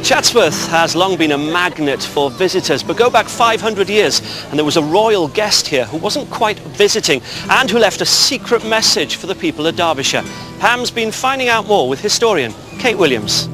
Chatsworth has long been a magnet for visitors, but go back 500 years and there was a royal guest here who wasn't quite visiting and who left a secret message for the people of Derbyshire. Pam's been finding out more with historian Kate Williams.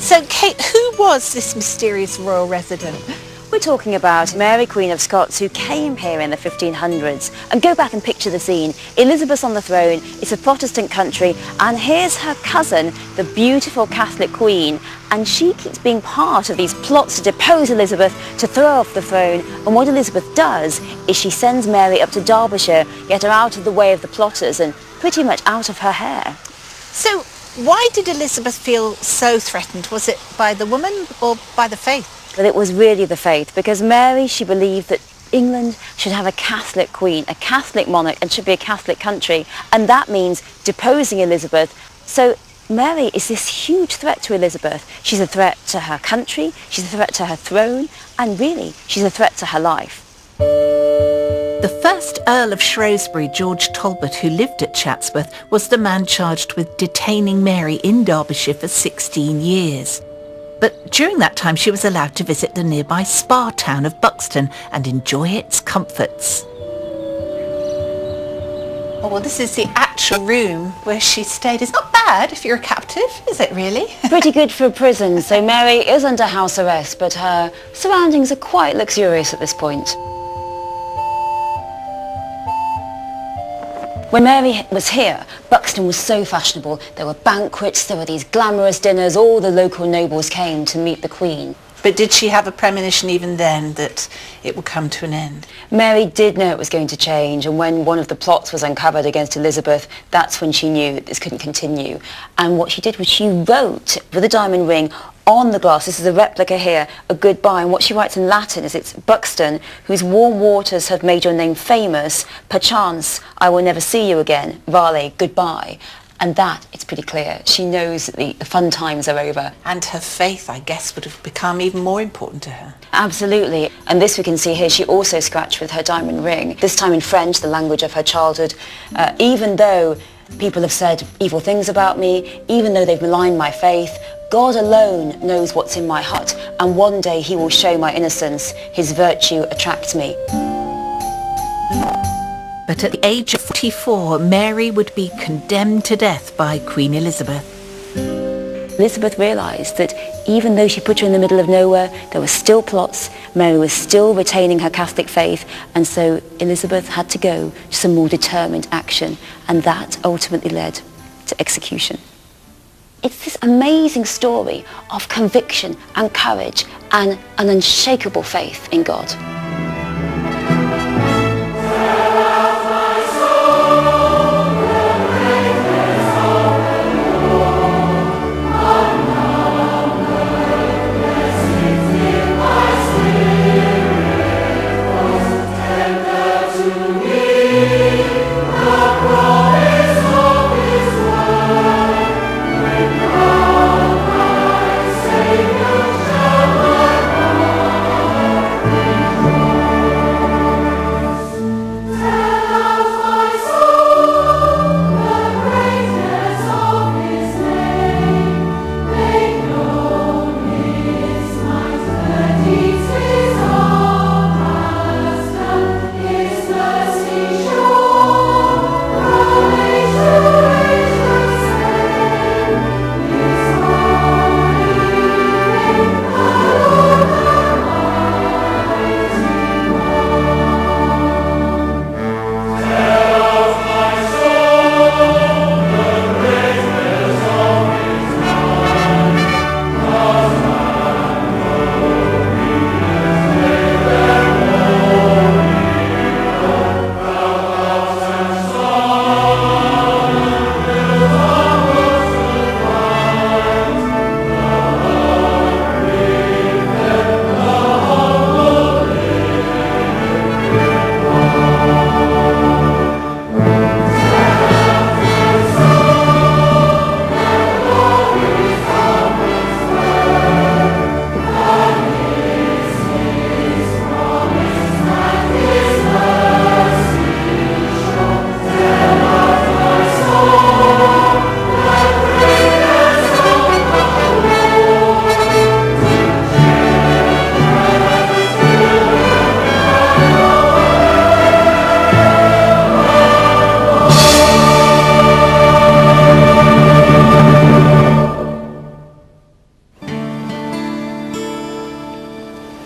So Kate, who was this mysterious royal resident? We're talking about Mary, Queen of Scots, who came here in the 1500s. And go back and picture the scene. Elizabeth's on the throne, it's a Protestant country, and here's her cousin, the beautiful Catholic Queen, and she keeps being part of these plots to depose Elizabeth, to throw her off the throne. And what Elizabeth does is she sends Mary up to Derbyshire, get her out of the way of the plotters and pretty much out of her hair. So why did Elizabeth feel so threatened? Was it by the woman or by the faith? But it was really the faith, because Mary, she believed that England should have a Catholic queen, a Catholic monarch, and should be a Catholic country, and that means deposing Elizabeth. So Mary is this huge threat to Elizabeth. She's a threat to her country, she's a threat to her throne, and really, she's a threat to her life. The first Earl of Shrewsbury, George Talbot, who lived at Chatsworth, was the man charged with detaining Mary in Derbyshire for 16 years. But during that time she was allowed to visit the nearby spa town of Buxton and enjoy its comforts. Oh, well, this is the actual room where she stayed. It's not bad if you're a captive, is it really? Pretty good for a prison, so Mary is under house arrest, but her surroundings are quite luxurious at this point. When Mary was here, Buxton was so fashionable. There were banquets, there were these glamorous dinners, all the local nobles came to meet the Queen. But did she have a premonition even then that it would come to an end? Mary did know it was going to change, and when one of the plots was uncovered against Elizabeth, that's when she knew that this couldn't continue. And what she did was she wrote with a diamond ring on the glass, this is a replica here, a goodbye, and what she writes in Latin is it's Buxton, whose warm waters have made your name famous, perchance I will never see you again, vale, goodbye. And that, it's pretty clear, she knows that the fun times are over. And her faith, I guess, would have become even more important to her. Absolutely. And this we can see here, she also scratched with her diamond ring, this time in French, the language of her childhood. Even though people have said evil things about me, even though they've maligned my faith, God alone knows what's in my heart, and one day he will show my innocence. His virtue attracts me. But at the age of 44, Mary would be condemned to death by Queen Elizabeth. Elizabeth realised that even though she put her in the middle of nowhere, there were still plots, Mary was still retaining her Catholic faith, and so Elizabeth had to go to some more determined action, and that ultimately led to execution. It's this amazing story of conviction and courage and an unshakable faith in God.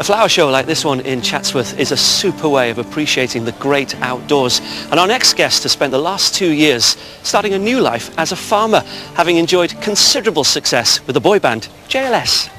flower show like this one in Chatsworth is a super way of appreciating the great outdoors. And our next guest has spent the last 2 years starting a new life as a farmer, having enjoyed considerable success with the boy band JLS.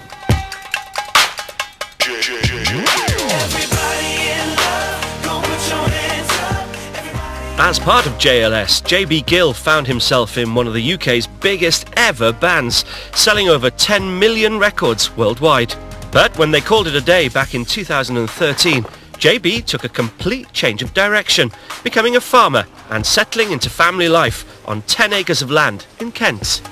As part of JLS, JB Gill found himself in one of the UK's biggest ever bands, selling over 10 million records worldwide. But when they called it a day back in 2013, JB took a complete change of direction, becoming a farmer and settling into family life on 10 acres of land in Kent.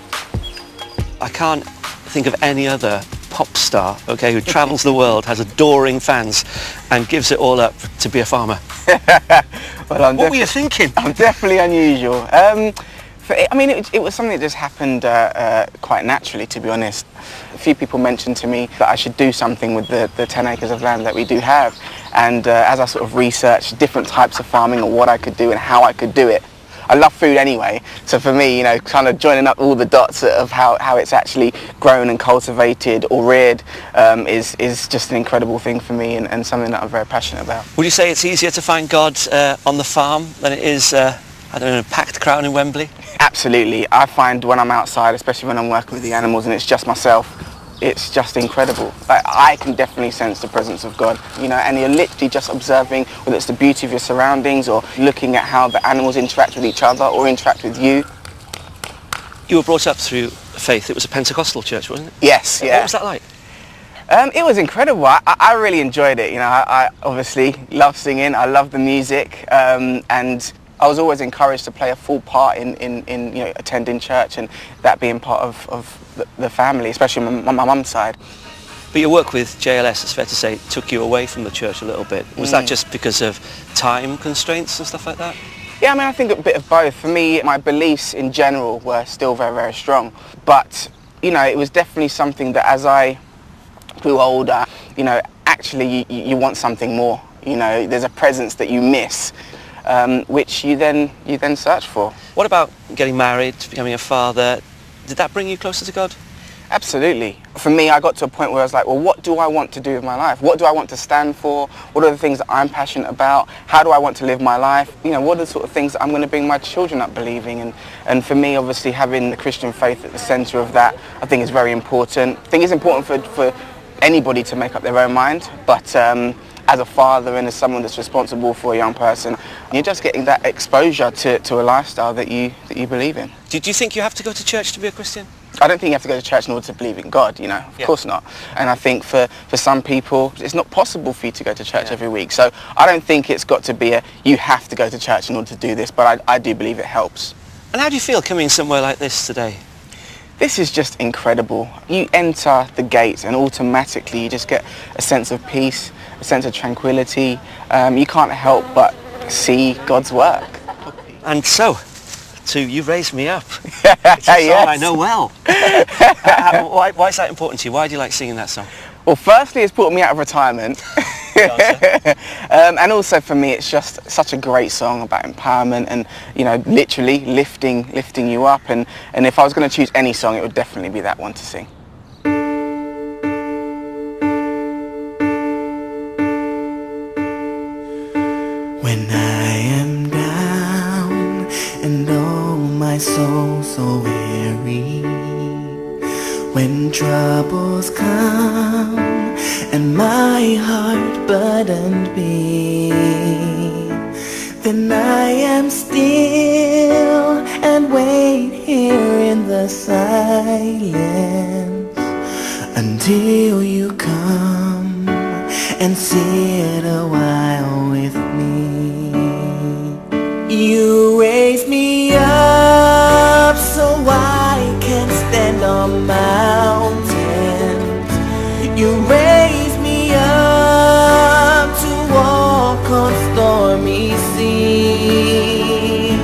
I can't think of any other pop star, okay, who travels the world, has adoring fans and gives it all up to be a farmer. Well, what were you thinking? I'm definitely unusual. It was something that just happened quite naturally, to be honest. A few people mentioned to me that I should do something with the 10 acres of land that we do have. And as I sort of researched different types of farming and what I could do and how I could do it, I love food anyway. So for me, kind of joining up all the dots of how it's actually grown and cultivated or reared is just an incredible thing for me and something that I'm very passionate about. Would you say it's easier to find God on the farm than it is, a packed crowd in Wembley? Absolutely. I find when I'm outside, especially when I'm working with the animals and it's just myself, it's just incredible. I can definitely sense the presence of God, and you're literally just observing whether it's the beauty of your surroundings or looking at how the animals interact with each other or interact with you. You were brought up through faith. It was a Pentecostal church, wasn't it? Yes, yeah. What was that like? It was incredible. I really enjoyed it. I obviously love singing. I love the music, and I was always encouraged to play a full part in attending church and that being part of the family, especially my mum's side. But your work with JLS, it's fair to say, took you away from the church a little bit. Was that just because of time constraints and stuff like that? Yeah, I think a bit of both. For me, my beliefs in general were still very, very strong. But, it was definitely something that as I grew older, actually you want something more. There's a presence that you miss. Which you then search for. What about getting married, becoming a father? Did that bring you closer to God? Absolutely. For me, I got to a point where I was like, well, what do I want to do with my life? What do I want to stand for? What are the things that I'm passionate about? How do I want to live my life? What are the sort of things that I'm going to bring my children up believing? And for me, obviously, having the Christian faith at the centre of that, I think is very important. I think it's important for anybody to make up their own mind, but as a father and as someone that's responsible for a young person, you're just getting that exposure to a lifestyle that you believe in. Do you think you have to go to church to be a Christian? I don't think you have to go to church in order to believe in God, Of course not. And I think for some people, it's not possible for you to go to church every week. So I don't think it's got to be you have to go to church in order to do this, but I do believe it helps. And how do you feel coming somewhere like this today? This is just incredible. You enter the gates and automatically you just get a sense of peace, a sense of tranquility. You can't help but see God's work. And so, You've Raised Me Up. It's a song I know well. Why is that important to you? Why do you like singing that song? Well, firstly, it's brought me out of retirement. And also for me, it's just such a great song about empowerment and, literally lifting you up. And if I was going to choose any song, it would definitely be that one to sing. When I am down and oh my soul so weary, when troubles come and my heart burdened be, then I am still and wait here in the silence until you come and sit a while with me. You raise me up so I can stand on mountains. You raise me up to walk on stormy seas.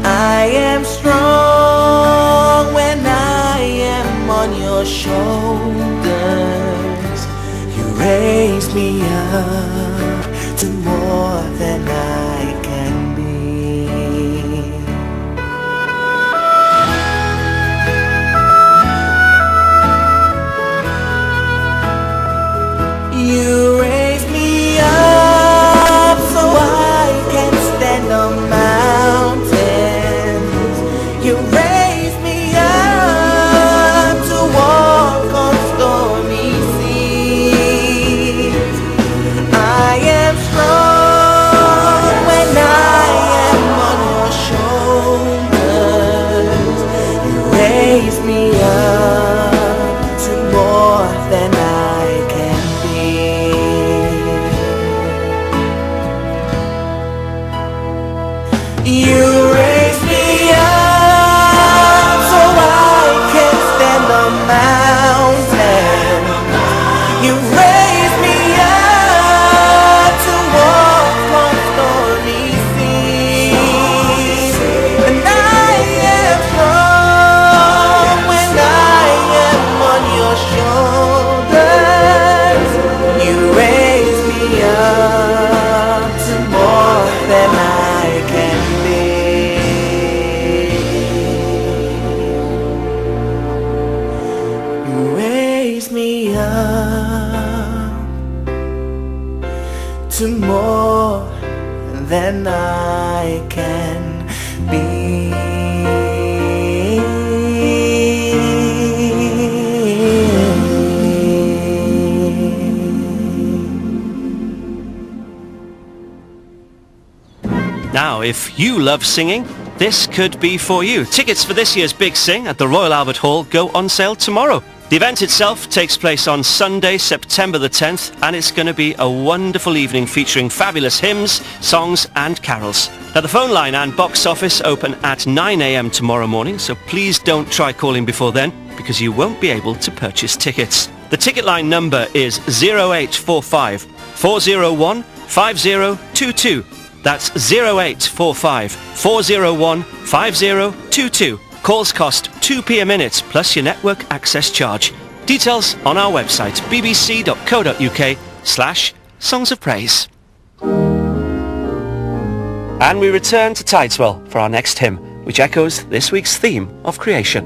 I am strong when I am on your shoulders. You raise me up to more than I can be. You You raise me up so I can stand on mountains. You raise me up to walk on stormy seas. And I am strong when I am on your shoulders. You raise me up to more than I can be. You raise me up to more than I can be. Now, if you love singing, this could be for you. Tickets for this year's Big Sing at the Royal Albert Hall go on sale tomorrow. The event itself takes place on Sunday, September the 10th, and it's going to be a wonderful evening featuring fabulous hymns, songs and carols. Now, the phone line and box office open at 9 a.m. tomorrow morning, so please don't try calling before then, because you won't be able to purchase tickets. The ticket line number is 0845 401 5022. That's 0845 401 5022. Calls cost 2p a minute plus your network access charge. Details on our website bbc.co.uk/Songs of Praise. And we return to Tideswell for our next hymn, which echoes this week's theme of creation.